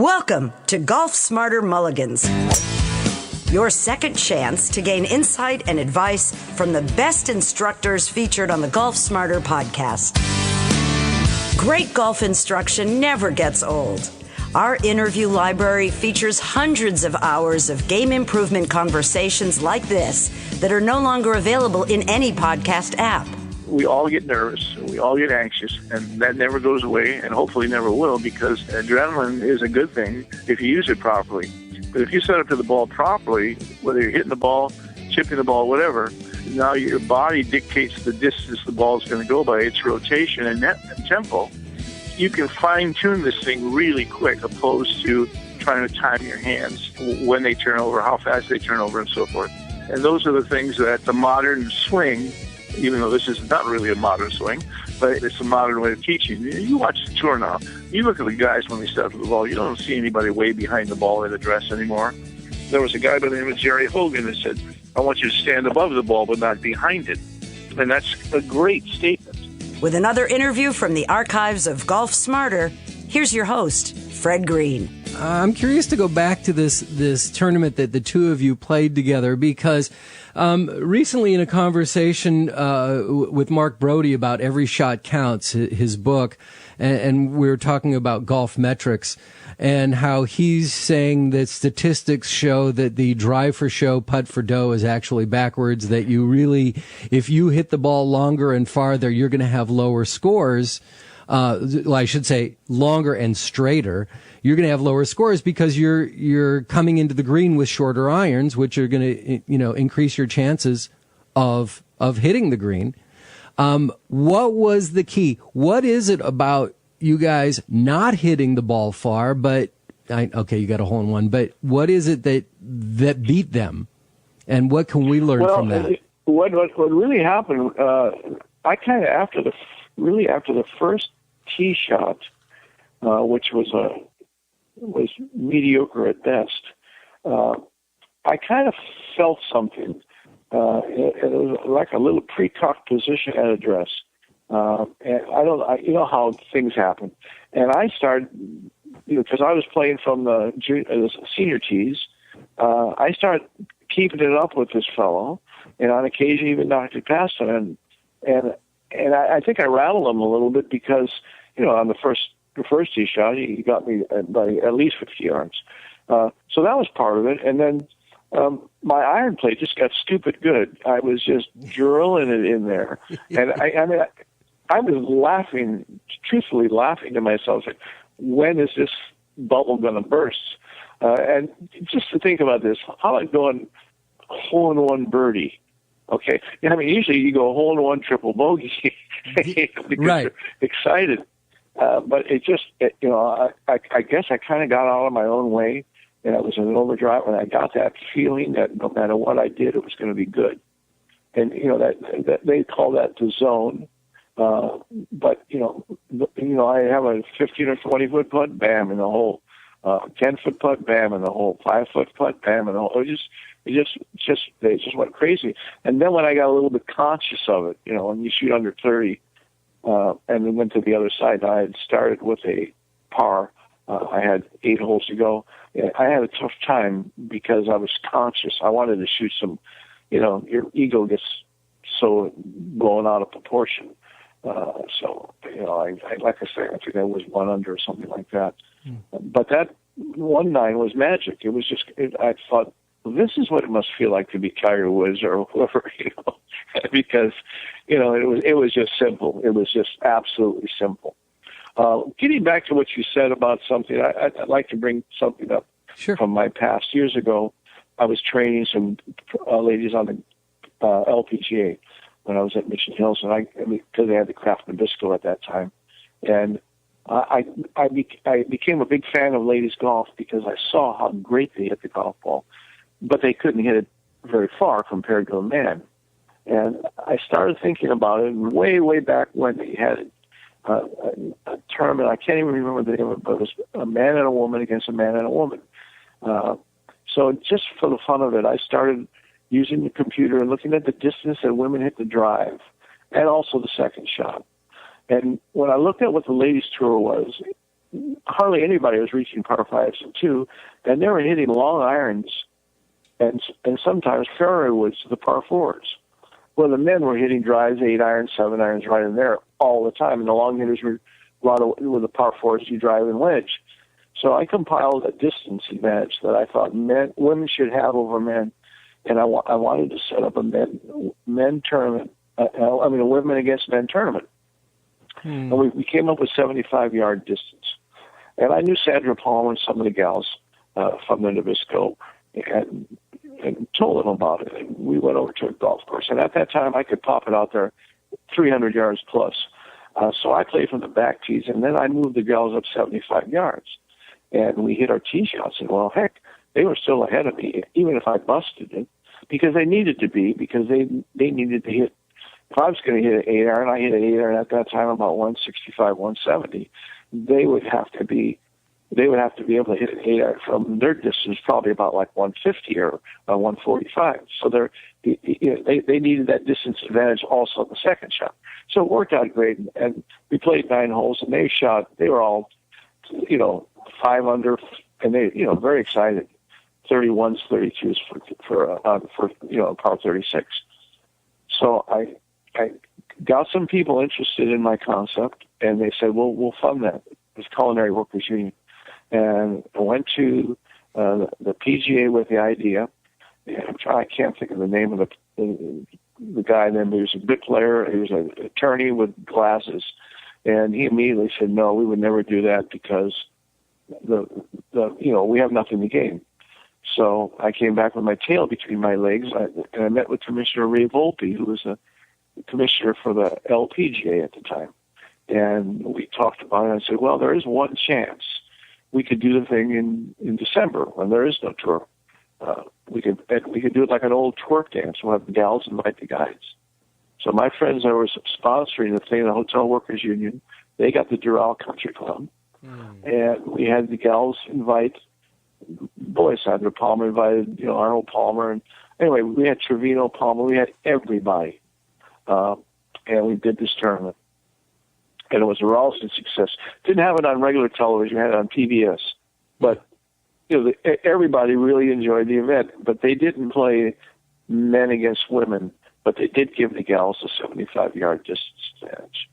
Welcome to Golf Smarter Mulligans, your second chance to gain insight and advice from the best instructors featured on the Golf Smarter podcast. Great golf instruction never gets old. Our interview library features hundreds of hours of game improvement conversations like this that are no longer available in any podcast app. We all get nervous, we all get anxious, and that never goes away, and hopefully never will, because adrenaline is a good thing if you use it properly. But if you set up to the ball properly, whether you're hitting the ball, chipping the ball, whatever, now your body dictates the distance the ball is going to go by its rotation and tempo. You can fine-tune this thing really quick, opposed to trying to time your hands when they turn over, how fast they turn over, and so forth. And those are the things that the modern swing, even though this is not really a modern swing, but it's a modern way of teaching. You watch the tour now. You look at the guys when they step to the ball. You don't see anybody way behind the ball in the dress anymore. There was a guy by the name of Jerry Hogan that said, I want you to stand above the ball but not behind it. And that's a great statement. With another interview from the archives of Golf Smarter, here's your host, Fred Green. I'm curious to go back to this tournament that the two of you played together, because recently in a conversation with Mark Brody about Every Shot Counts, his book, and we were talking about golf metrics and how he's saying that statistics show that the drive for show, putt for dough is actually backwards, that you really, if you hit the ball longer and farther, you're going to have lower scores. I should say longer and straighter. You're going to have lower scores because you're coming into the green with shorter irons, which are going to, increase your chances of hitting the green. What was the key? What is it about you guys not hitting the ball far, but you got a hole in one, but what is it that beat them? And what can we learn from that? What really happened, I kind of, after the first tee shot, which was mediocre at best, I kind of felt something. It was like a little pre-cocked position at address. And you know how things happen. And I started, because I was playing from the senior tees, I started keeping it up with this fellow, and on occasion even knocked it past him. And I think I rattled him a little bit because, on the first tee shot, he got me by at least 50 yards. So that was part of it. And then my iron play just got stupid good. I was just drilling it in there. And I was laughing, truthfully laughing to myself, like, when is this bubble going to burst? And just to think about this, how about going hole-in-one birdie? Okay. Usually you go hole-in-one triple bogey because right. You're excited. But it just, I guess I kind of got out of my own way, and it was an overdrive, and I got that feeling that no matter what I did, it was going to be good. And, that they call that the zone. But, I have a 15 or 20 foot putt, bam, in the hole. 10 foot putt, bam, in the hole. 5 foot putt, bam, in the hole. They just went crazy. And then when I got a little bit conscious of it, when you shoot under 30, and then went to the other side, I had started with a par. I had 8 holes to go. I had a tough time because I was conscious. I wanted to shoot some, your ego gets so blown out of proportion. Like I say, I think that was 1 under or something like that. But that 1-9 was magic. It was just, I thought, this is what it must feel like to be Tiger Woods or whoever, because, it was just simple. It was just absolutely simple. Getting back to what you said about something, I'd like to bring something up from my past. Years ago, I was training some ladies on the LPGA when I was at Mission Hills, and because they had the Kraft Nabisco at that time, and I became a big fan of ladies golf because I saw how great they hit the golf ball, but they couldn't hit it very far compared to a man. And I started thinking about it way back when they had a tournament. I can't even remember the name of it, but it was a man and a woman against a man and a woman. So just for the fun of it, I started using the computer and looking at the distance that women hit the drive and also the second shot. And when I looked at what the ladies' tour was, hardly anybody was reaching par 5s and 2, and they were hitting long irons and sometimes fairway woods to the par 4s. Well, the men were hitting drives, 8 irons, 7 irons right in there all the time, and the long hitters were with the par 4s, you drive and wedge. So I compiled a distance advantage that I thought women should have over men, and I wanted to set up a men tournament. A women against men tournament. And we came up with 75-yard distance. And I knew Sandra Palmer and some of the gals from the Nabisco and told them about it. And we went over to a golf course. And at that time, I could pop it out there 300 yards plus. So I played from the back tees, and then I moved the gals up 75 yards. And we hit our tee shots. And, well, heck, they were still ahead of me, even if I busted it, because they needed to be, because they needed to hit. If I was going to hit an 8-iron, I hit an 8-iron at that time about 165, 170. They would have to be able to hit an 8-iron from their distance, probably about like 150 or 145. So they needed that distance advantage also in the second shot. So it worked out great, and we played 9 holes, and they were all, 5 under, and they, very excited. 31s, 32s for par 36. So I got some people interested in my concept, and they said, "Well, we'll fund that." It's Culinary Workers Union, and I went to the PGA with the idea. And I can't think of the name of the guy. Then he was a bricklayer. He was an attorney with glasses, and he immediately said, "No, we would never do that because we have nothing to gain." So I came back with my tail between my legs, and I met with Commissioner Ray Volpe, who was a commissioner for the LPGA at the time. And we talked about it. I said, well, there is one chance we could do the thing in December when there is no tour. We could do it like an old twerk dance. We'll have the gals invite the guys. So my friends that were sponsoring the thing, the Hotel Workers Union, they got the Doral Country Club. And we had the gals invite, Sandra Palmer invited, Arnold Palmer. And anyway, we had Trevino Palmer. We had everybody. And we did this tournament. And it was a rousing success. Didn't have it on regular television. We had it on PBS. But, everybody really enjoyed the event. But they didn't play men against women. But they did give the gals a 75-yard distance advantage.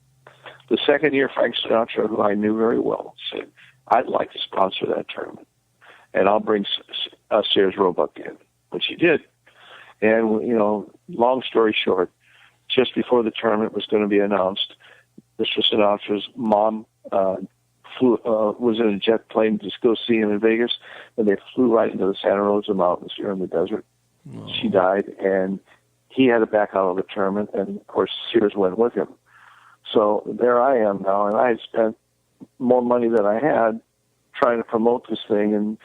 The second year, Frank Sinatra, who I knew very well, said, I'd like to sponsor that tournament. And I'll bring Sears Roebuck in, which he did. And, long story short, just before the tournament was going to be announced, Mr. Sinatra's mom was in a jet plane to go see him in Vegas, and they flew right into the Santa Rosa Mountains here in the desert. Oh. She died, and he had to back out of the tournament, and, of course, Sears went with him. So there I am now, and I had spent more money than I had trying to promote this thing and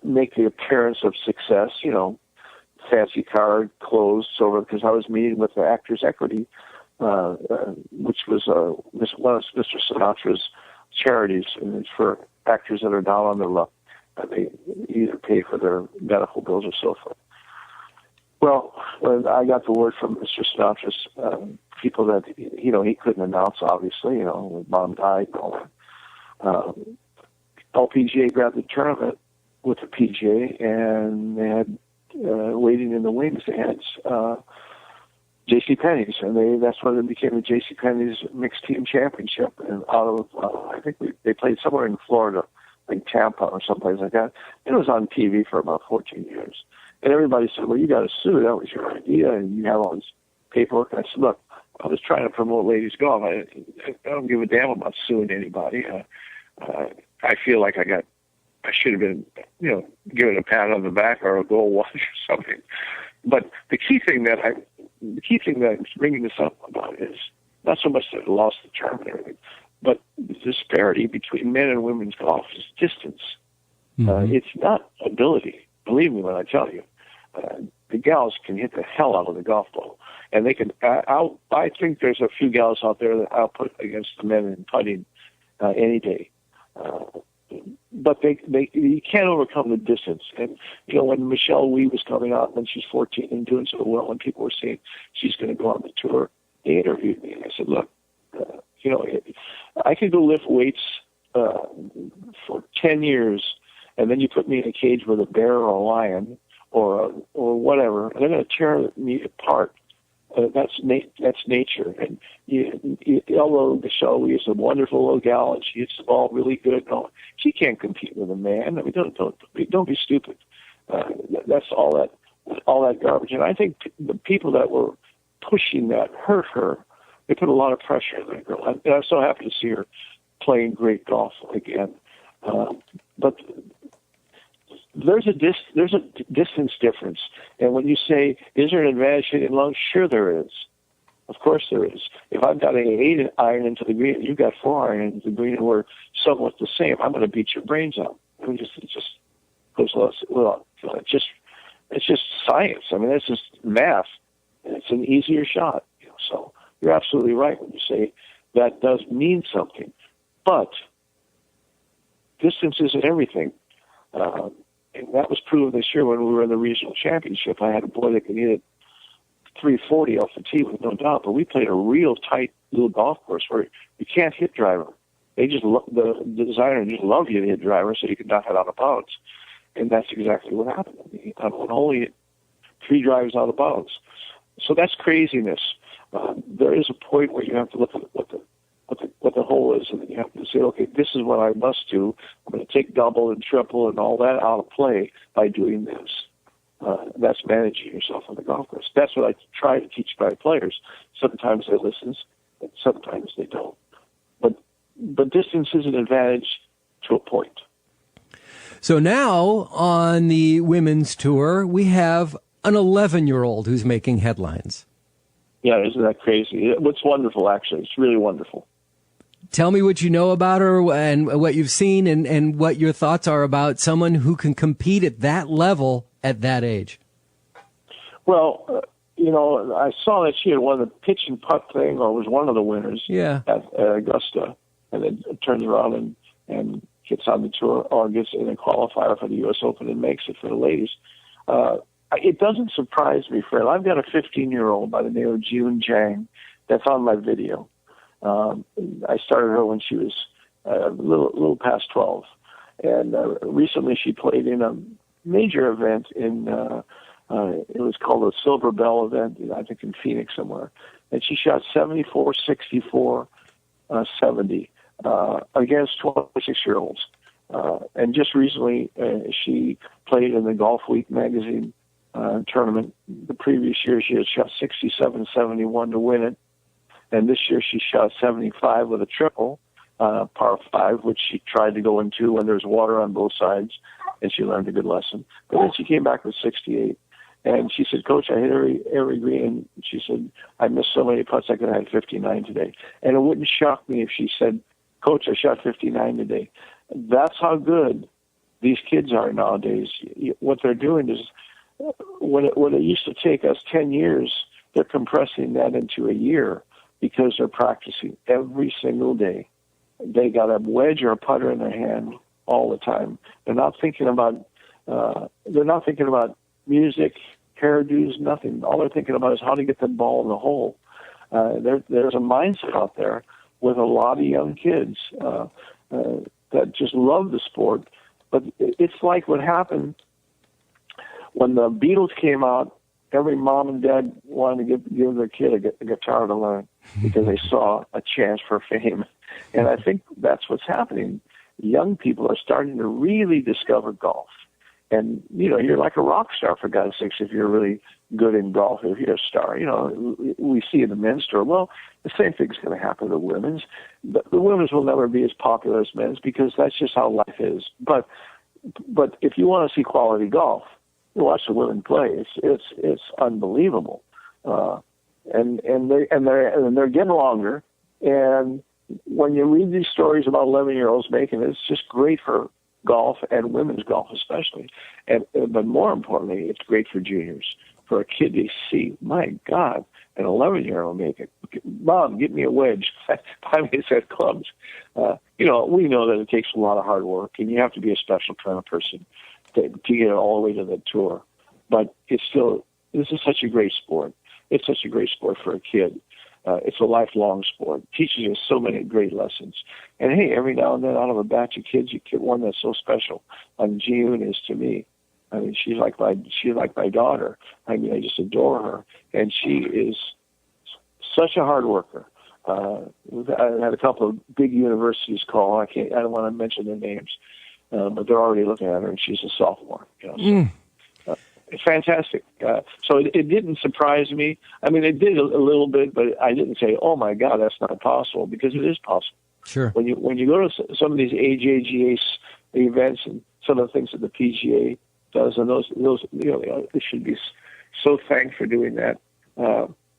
make the appearance of success, fancy car, clothes, so because I was meeting with the Actors Equity, which was one of Mr. Sinatra's charities, and it's for actors that are down on their luck. They either pay for their medical bills or so forth. Well, when I got the word from Mr. Sinatra's people that, he couldn't announce, obviously, when Mom died and all that. LPGA grabbed the tournament with the PGA, and they had, waiting in the wings, they had JCPenney's, and that's when it became the JCPenney's Mixed Team Championship. And out of, I think they played somewhere in Florida, like Tampa or someplace like that. It was on TV for about 14 years. And everybody said, well, you got to sue. That was your idea, and you have all this paperwork. And I said, look, I was trying to promote ladies golf. I don't give a damn about suing anybody. I feel like I should have been, given a pat on the back or a gold watch or something. But the key thing that I'm bringing this up about is not so much that I lost the tournament or anything, but the disparity between men and women's golf is distance. Mm-hmm. It's not ability. Believe me when I tell you, the gals can hit the hell out of the golf ball, and they can. I think there's a few gals out there that I'll put against the men in putting any day. But you can't overcome the distance. And when Michelle Wee was coming out when she's 14 and doing so well, and people were saying she's going to go on the tour, they interviewed me, and I said, look, I could go lift weights for 10 years, and then you put me in a cage with a bear or a lion or whatever, they're going to tear me apart. That's nature. And although Michelle is a wonderful little gal and she hits the ball really good, no, she can't compete with a man. I mean, don't be stupid. That's all that garbage. And I think the people that were pushing that hurt her. They put a lot of pressure on that girl. And I'm so happy to see her playing great golf again. But there's a distance difference. And when you say, is there an advantage hitting long? Sure there is. Of course there is. If I've got an 8 iron into the green and you've got 4 iron into the green and we're somewhat the same, I'm going to beat your brains out. I mean, it just goes well. It's just science. I mean, that's just math. And it's an easier shot. So you're absolutely right when you say that does mean something. But distance isn't everything. And that was proven this year when we were in the regional championship. I had a boy that could hit it 340 off the tee with no doubt, but we played a real tight little golf course where you can't hit driver. They just the designer just love you to hit driver so you can knock it out of bounds. And that's exactly what happened. On one hole, he hit 3 drives out of bounds. So that's craziness. There is a point where you have to look at what the hole is, and then you have to say, okay, this is what I must do. I'm going to take double and triple and all that out of play by doing this. That's managing yourself on the golf course. That's what I try to teach my players. Sometimes they listen, and sometimes they don't. But distance is an advantage to a point. So now on the women's tour, we have an 11-year-old who's making headlines. Yeah, isn't that crazy? It's wonderful, actually. It's really wonderful. Tell me what you know about her and what you've seen and what your thoughts are about someone who can compete at that level at that age. Well, I saw that she had won the pitch and putt thing, or was one of the winners at Augusta, and then turns around and gets on the tour or gets in a qualifier for the U.S. Open and makes it for the ladies. It doesn't surprise me, Fred. I've got a 15-year-old by the name of June Jang that's on my video. I started her when she was a little past 12. And recently she played in a major event in, it was called a Silver Bell event, I think in Phoenix somewhere. And she shot 74, 64, 70 against 26-year-olds. And just recently she played in the Golf Week magazine tournament. The previous year she had shot 67, 71 to win it. And this year she shot 75 with a triple, par 5, which she tried to go into when there's water on both sides, and she learned a good lesson. But then she came back with 68. And she said, Coach, I hit every green. And she said, I missed so many putts I could have had 59 today. And it wouldn't shock me if she said, Coach, I shot 59 today. That's how good these kids are nowadays. What they're doing is, when it used to take us 10 years, they're compressing that into a year because they're practicing every single day. They got a wedge or a putter in their hand all the time. They're not thinking about music, hairdos, nothing. All they're thinking about is how to get the ball in the hole. There's a mindset out there with a lot of young kids that just love the sport. But it's like what happened when the Beatles came out. Every mom and dad wanted to give their kid a guitar to learn because they saw a chance for fame. And I think that's what's happening. Young people are starting to really discover golf. And, you're like a rock star, for God's sakes, if you're really good in golf, if you're a star. We see in the men's tour. Well, the same thing's going to happen to the women's. The women's will never be as popular as men's because that's just how life is. But if you want to see quality golf, you watch the women play. It's unbelievable, and they're getting longer. And when you read these stories about 11-year-olds making it, it's just great for golf and women's golf especially. But more importantly, it's great for juniors, for a kid to see, my God, an 11-year-old make it. Mom, get me a wedge. Buy me a set of clubs. We know that it takes a lot of hard work, and you have to be a special kind of person to get all the way to the tour. But this is such a great sport. It's such a great sport for a kid. it's a lifelong sport. It teaches you so many great lessons. And hey, every now and then out of a batch of kids, you get one that's so special. Like Ji-Yoon is to me. I mean, she's like my daughter. I mean, I just adore her. And she is such a hard worker. I had a couple of big universities call. I don't want to mention their names, but they're already looking at her, and she's a sophomore. So, it's fantastic. So it didn't surprise me. I mean, it did a little bit, but I didn't say, "Oh my God, that's not possible," because it is possible. Sure. When you go to some of these AJGA events and some of the things that the PGA does, and those they should be so thanked for doing that.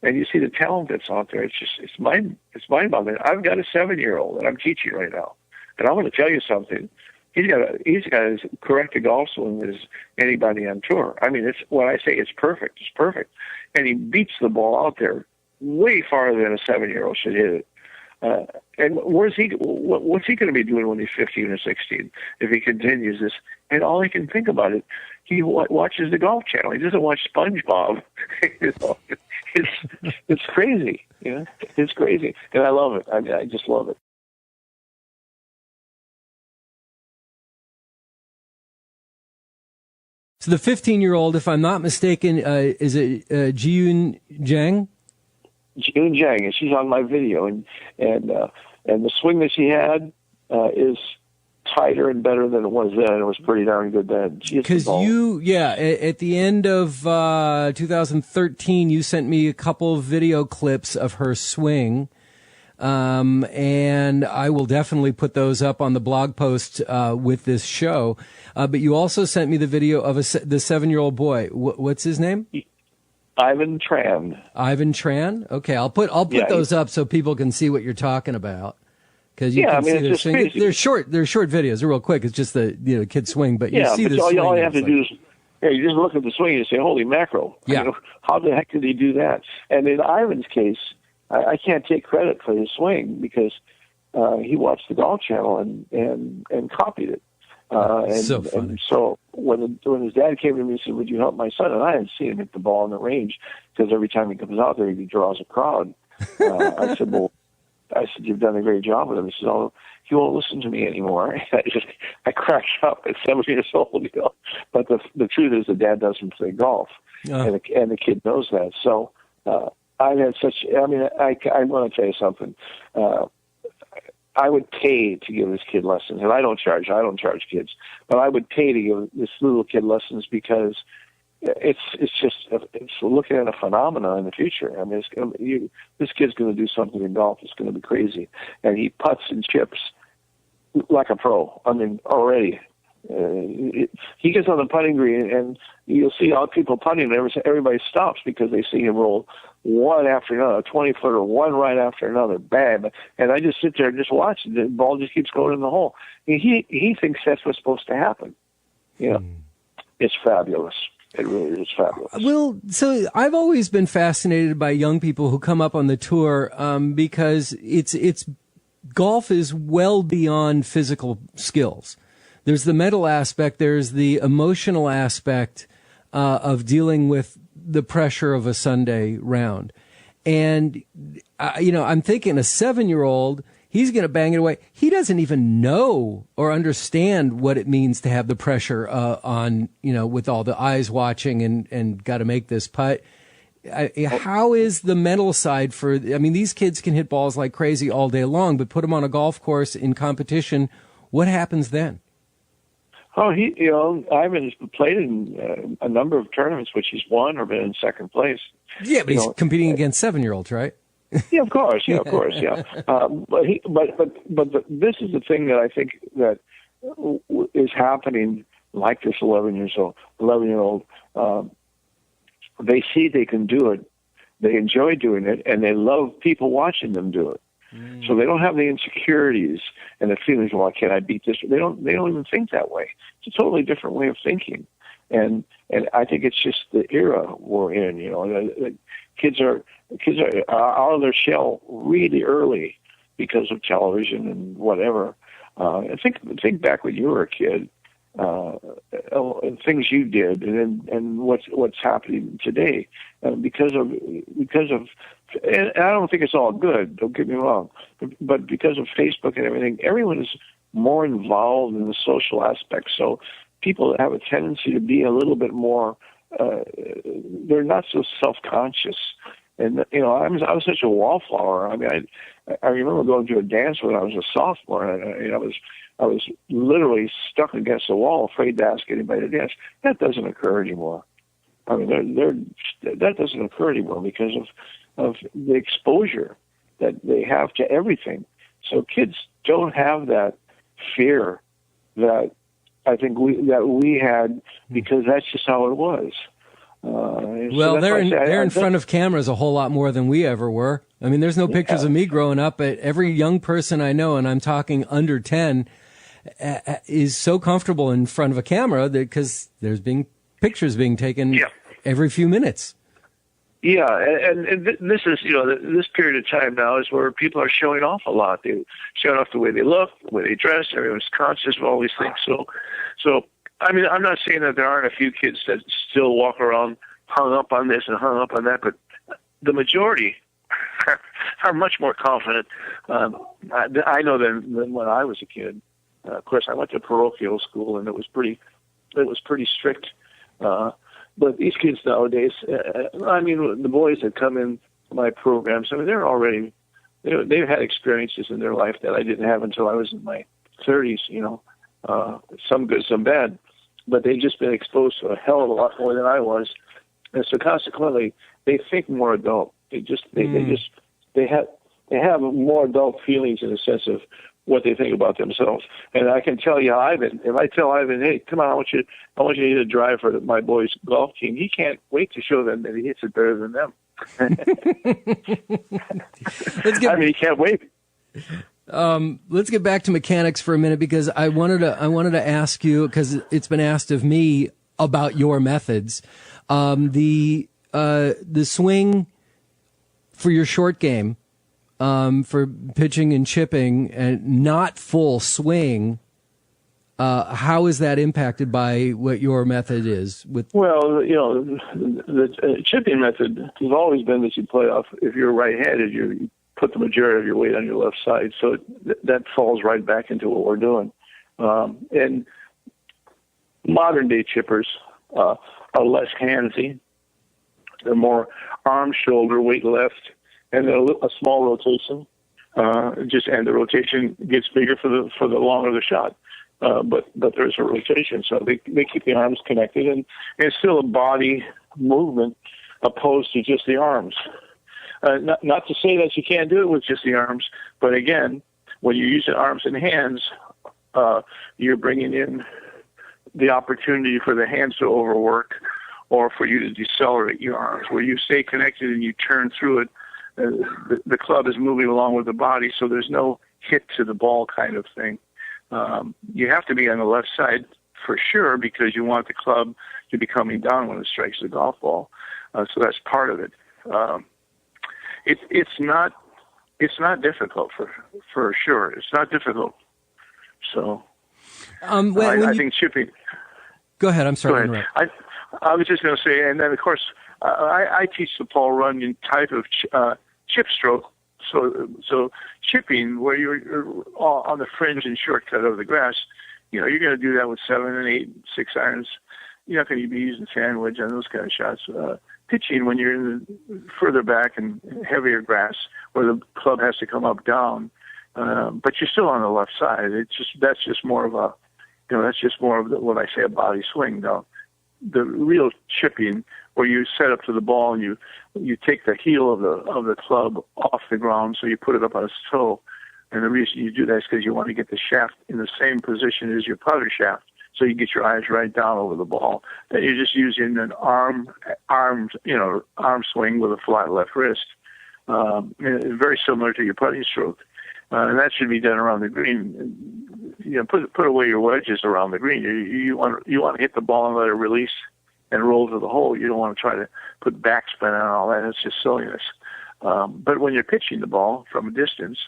And you see the talent that's out there. It's mind-boggling. I've got a 7-year-old that I'm teaching right now, and I'm going to tell you something. He's got as correct a golf swing as anybody on tour. I mean, it's when I say it's perfect, it's perfect, and he beats the ball out there way farther than a 7-year-old should hit it. And what's he going to be doing when he's 15 or 16 if he continues this? And all he can think about it, he watches the Golf Channel. He doesn't watch SpongeBob. It's crazy. It's crazy, and I love it. I just love it. So the 15-year-old, if I'm not mistaken, is it Ji-Yoon Jang? Ji-Yoon Jang, and she's on my video, and the swing that she had is tighter and better than it was then. It was pretty darn good then. Because at the end of 2013, you sent me a couple of video clips of her swing, and I will definitely put those up on the blog post with this show. But you also sent me the video of the 7-year-old boy. What's his name? Ivan Tran. Ivan Tran. Okay, I'll put those up so people can see what you're talking about. Because it's just they're short videos. They're real quick. It's just the kid swing, but you see the swing. All you have to do is you just look at the swing and say, "Holy mackerel!" Yeah. How the heck did he do that? And in Ivan's case, I can't take credit for his swing because he watched the Golf Channel and copied it. So funny. And so when his dad came to me and said, "Would you help my son?" and I hadn't seen him hit the ball in the range because every time he comes out there, he draws a crowd. I said, "You've done a great job with him." He said, "Oh, he won't listen to me anymore." I cracked up at 7 years old, But the truth is, the dad doesn't play golf, and the kid knows that. So I've had such. I mean, I want to tell you something. I would pay to give this kid lessons, and I don't charge kids, but I would pay to give this little kid lessons because it's looking at a phenomenon in the future. I mean, this kid's going to do something in golf. It's going to be crazy, and he putts and chips like a pro. I mean, already. He gets on the putting green, and you'll see all people putting, and everybody stops because they see him roll one after another, 20-footer, one right after another, bam. And I just sit there and just watch. The ball just keeps going in the hole. And he thinks that's what's supposed to happen. It's fabulous. It really is fabulous. Well, so I've always been fascinated by young people who come up on the tour because it's golf is well beyond physical skills. There's the mental aspect. There's the emotional aspect of dealing with the pressure of a Sunday round. And, I'm thinking a 7-year-old, he's going to bang it away. He doesn't even know or understand what it means to have the pressure on, with all the eyes watching and got to make this putt. How is the mental side these kids can hit balls like crazy all day long, but put them on a golf course in competition. What happens then? Oh, Ivan's played in a number of tournaments, which he's won or been in second place. Yeah, but he's competing against 7-year-olds, right? Yeah, of course. Yeah. But this is the thing that I think that is happening. Like this 11-year-old, they see they can do it. They enjoy doing it, and they love people watching them do it. So they don't have the insecurities and the feelings, well, can I beat this? They don't even think that way. It's a totally different way of thinking. And I think it's just the era we're in, the kids are out of their shell really early because of television and whatever. And think back when you were a kid, and things you did, and what's happening today, because of and I don't think it's all good, don't get me wrong, but because of Facebook and everything, everyone is more involved in the social aspect. So people have a tendency to be a little bit more, they're not so self-conscious. And, I was such a wallflower. I mean, I remember going to a dance when I was a sophomore, and I was literally stuck against the wall, afraid to ask anybody to dance. That doesn't occur anymore. I mean, that doesn't occur anymore because of the exposure that they have to everything. So kids don't have that fear that I think we had, because that's just how it was. Well, so they're in front of cameras a whole lot more than we ever were. I mean, there's no pictures of me growing up, but every young person I know, and I'm talking under 10, is so comfortable in front of a camera because there's pictures being taken every few minutes. Yeah, and this is, this period of time now is where people are showing off a lot. They're showing off the way they look, the way they dress. Everyone's conscious of all these things. So I mean, I'm not saying that there aren't a few kids that still walk around hung up on this and hung up on that, but the majority are much more confident. I know than when I was a kid. Of course, I went to parochial school, and it was pretty strict. But these kids nowadays, I mean, the boys that come in my programs, I mean, they've had experiences in their life that I didn't have until I was in my 30s, some good, some bad. But they've just been exposed to a hell of a lot more than I was. And so consequently, they think more adult. They have more adult feelings in the sense of what they think about themselves. And I can tell you, Ivan, if I tell Ivan, hey, come on, I want you to drive for my boys' golf team, he can't wait to show them that he hits it better than them. He can't wait. Let's get back to mechanics for a minute, because I wanted to ask you, because it's been asked of me about your methods. The swing for your short game, for pitching and chipping, and not full swing. How is that impacted by what your method is? Well, the chipping method has always been that you play off. If you're right-handed, you put the majority of your weight on your left side, so that falls right back into what we're doing. And modern-day chippers are less handsy. They're more arm, shoulder, weight left, and a small rotation. And the rotation gets bigger for the longer the shot. But there's a rotation, so they keep the arms connected, and it's still a body movement opposed to just the arms. Not to say that you can't do it with just the arms, but again, when you use the arms and hands, you're bringing in the opportunity for the hands to overwork, or for you to decelerate your arms. Where you stay connected and you turn through it, the club is moving along with the body, so there's no hit to the ball kind of thing. You have to be on the left side for sure, because you want the club to be coming down when it strikes the golf ball. So that's part of it. It's not difficult for sure. It's not difficult. So I think chipping. Go ahead. I'm sorry to interrupt. I was just going to say, and then of course I teach the Paul Runyon type of chip stroke. So chipping, where you're on the fringe and shortcut of the grass, you're going to do that with 7 and 8, 6 irons. You're not going to be using sandwich and those kind of shots. Pitching, when you're in the further back and heavier grass, where the club has to come up down, but you're still on the left side. That's just more of what I say, a body swing. Now, the real chipping, where you set up to the ball and you take the heel of the club off the ground, so you put it up on its toe. And the reason you do that is because you want to get the shaft in the same position as your putter shaft, so you get your eyes right down over the ball. Then you're just using an arm swing with a flat left wrist, very similar to your putting stroke. And that should be done around the green. Put away your wedges around the green. You want to hit the ball and let it release and roll to the hole. You don't want to try to put backspin on all that. It's just silliness. But when you're pitching the ball from a distance,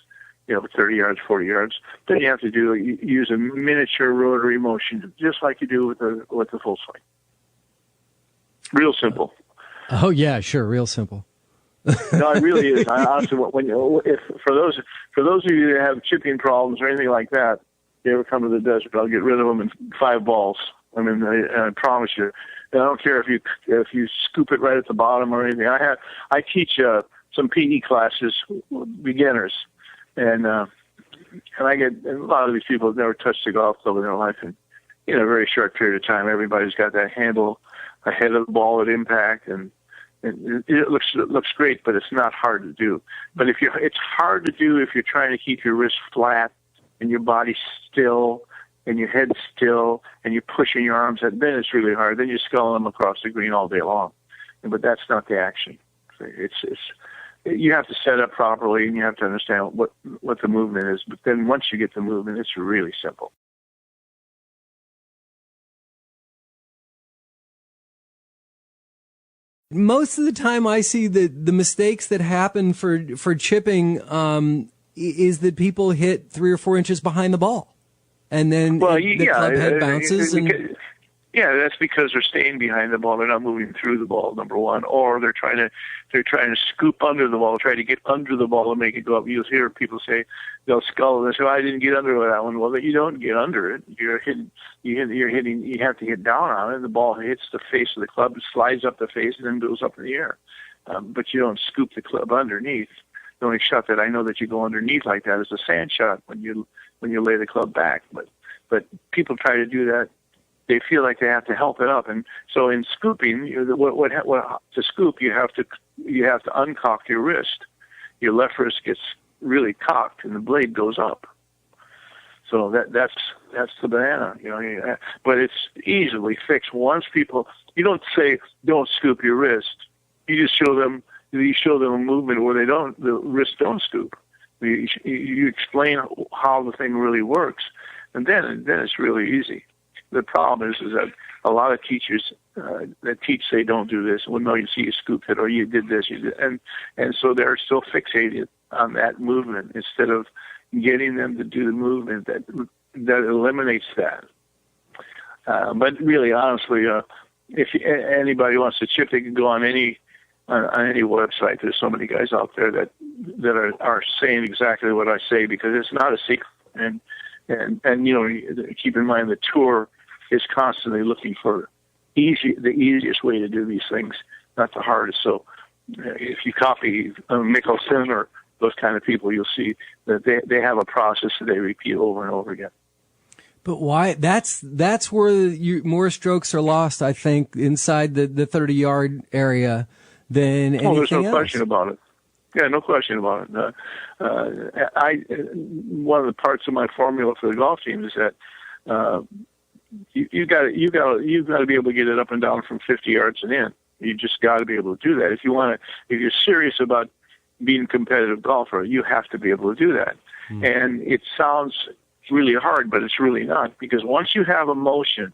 30 yards, 40 yards, then you have to use a miniature rotary motion, just like you do with the full swing. Real simple. Oh yeah, sure, real simple. No, it really is. I honestly, for those of you that have chipping problems or anything like that, you ever come to the desert, I'll get rid of them in 5 balls. I mean, I promise you. And I don't care if you scoop it right at the bottom or anything. I teach some PE classes, beginners, and I get a lot of these people have never touched a golf club in their life, and in a very short period of time, everybody's got that handle ahead of the ball at impact, and it looks great, but it's not hard to do. But it's hard to do if you're trying to keep your wrist flat and your body still and your head still and you're pushing your arms out. Then it's really hard. Then you're sculling them across the green all day long. But that's not the action. You have to set up properly and you have to understand what the movement is. But then once you get the movement, it's really simple. Most of the time I see the mistakes that happen for chipping is that people hit 3 or 4 inches behind the ball. And then the club head bounces. That's because they're staying behind the ball. They're not moving through the ball, number one. Or they're trying to scoop under the ball, try to get under the ball and make it go up. You'll hear people say, they'll skull and they say, I didn't get under that one. Well, you don't get under it. You have to hit down on it, and the ball hits the face of the club, it slides up the face, and then goes up in the air. But you don't scoop the club underneath. The only shot that I know that you go underneath like that is a sand shot when you lay the club back. But people try to do that. They feel like they have to help it up, and so in scooping, to scoop, you have to uncock your wrist. Your left wrist gets really cocked, and the blade goes up. So that's the banana, But it's easily fixed once people. You don't say don't scoop your wrist. You just show them a movement where the wrists don't scoop. You explain how the thing really works, and then it's really easy. The problem is that a lot of teachers that teach say don't do this. Well, no, you see you scooped it, or you did this, and so they're still fixated on that movement instead of getting them to do the movement that eliminates that. But really, honestly, if anybody wants to chip, they can go on any website. There's so many guys out there that are saying exactly what I say, because it's not a secret. And keep in mind the tour is constantly looking for the easiest way to do these things, not the hardest. So if you copy Mickelson or those kind of people, you'll see that they have a process that they repeat over and over again. But why? That's where more strokes are lost, I think, inside the 30-yard area than anything else. There's no question about it. Yeah, no question about it. One of the parts of my formula for the golf team is that you got to be able to get it up and down from 50 yards and in. You just got to be able to do that. If you're serious about being a competitive golfer, you have to be able to do that. And it sounds really hard, but it's really not, because once you have a motion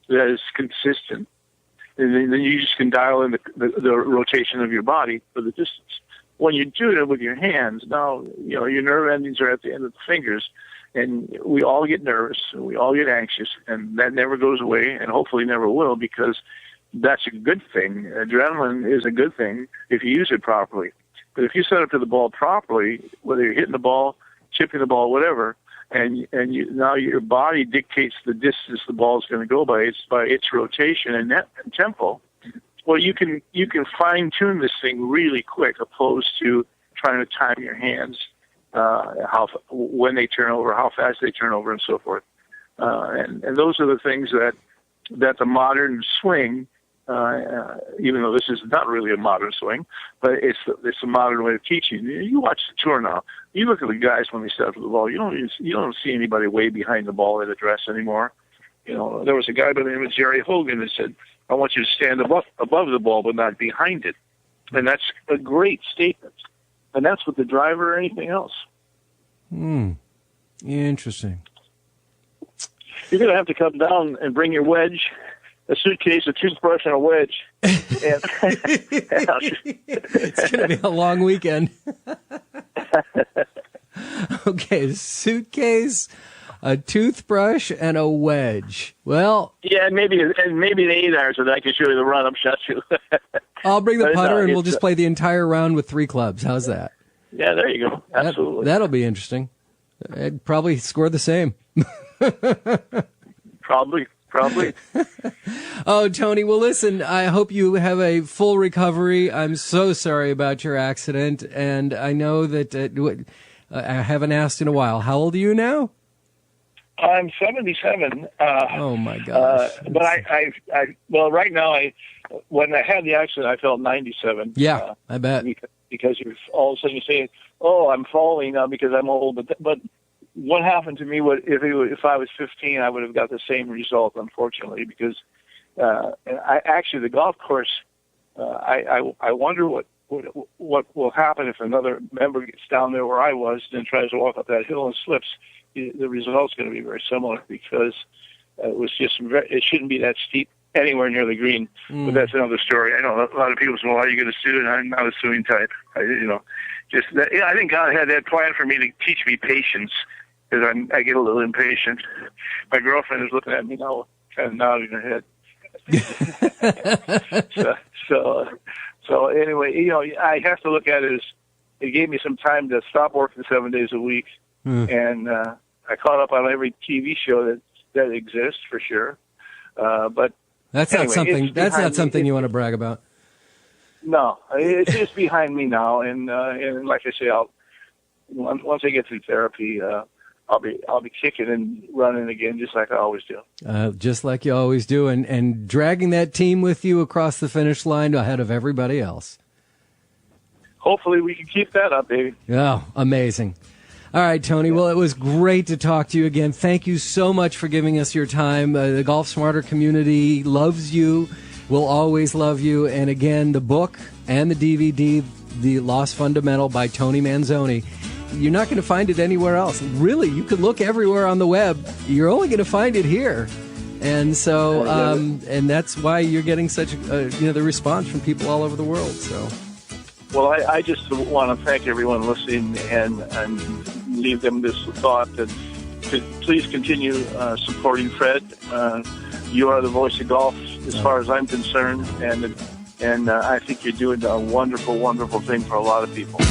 that is consistent, then you just can dial in the rotation of your body for the distance. When you do it with your hands, now your nerve endings are at the end of the fingers, and we all get nervous, and we all get anxious, and that never goes away, and hopefully never will, because that's a good thing. Adrenaline is a good thing if you use it properly. But if you set up to the ball properly, whether you're hitting the ball, chipping the ball, whatever, and now your body dictates the distance the ball is going to go by its rotation and tempo. Well, you can fine tune this thing really quick, opposed to trying to time your hands, when they turn over, how fast they turn over, and so forth. And those are the things that the modern swing, even though this is not really a modern swing, but it's a modern way of teaching. You watch the tour now. You look at the guys when they step to the ball. You don't see anybody way behind the ball at address anymore. There was a guy by the name of Jerry Hogan that said, I want you to stand above the ball, but not behind it. And that's a great statement. And that's with the driver or anything else. Interesting. You're going to have to come down and bring your wedge, a suitcase, a toothbrush, and a wedge. It's going to be a long weekend. Okay, suitcase, a toothbrush, and a wedge. Well, yeah, maybe the 8 irons, so that I can show you the run-up shot too. I'll bring the putter, and we'll just play the entire round with 3 clubs. How's that? Yeah, there you go. Absolutely. That'll be interesting. I'd probably score the same. Probably. Oh, Tony, well, listen, I hope you have a full recovery. I'm so sorry about your accident, and I know that I haven't asked in a while. How old are you now? I'm 77. Oh, my gosh. But well, right now, when I had the accident, I felt 97. Yeah, I bet. Because all of a sudden you say, "Oh, I'm falling now because I'm old." But what happened to me would if I was 15, I would have got the same result, unfortunately, because the golf course. I wonder what will happen if another member gets down there where I was and tries to walk up that hill and slips. The result's going to be very similar because it shouldn't be that steep anywhere near the green. But that's another story. I know a lot of people say, "Well, are you going to sue?" And I'm not a suing type. I think God had that plan for me to teach me patience because I get a little impatient. My girlfriend is looking at me now, kind of nodding her head. So anyway, I have to look at it as it gave me some time to stop working 7 days a week, and I caught up on every TV show that exists for sure. But that's not something. That's not something you want to brag about. No, it's just behind me now, and like I say, once I get through therapy, I'll be kicking and running again, just like I always do. Just like you always do, and dragging that team with you across the finish line ahead of everybody else. Hopefully, we can keep that up, baby. Oh, amazing. All right, Tony. Well, it was great to talk to you again. Thank you so much for giving us your time. The Golf Smarter community loves you, will always love you. And again, the book and the DVD, The Lost Fundamental by Tony Manzoni, you're not going to find it anywhere else. Really, you could look everywhere on the web. You're only going to find it here. And so, and that's why you're getting such the response from people all over the world. So. Well, I just want to thank everyone listening and leave them this thought that please continue supporting Fred. You are the voice of golf as far as I'm concerned, and I think you're doing a wonderful, wonderful thing for a lot of people.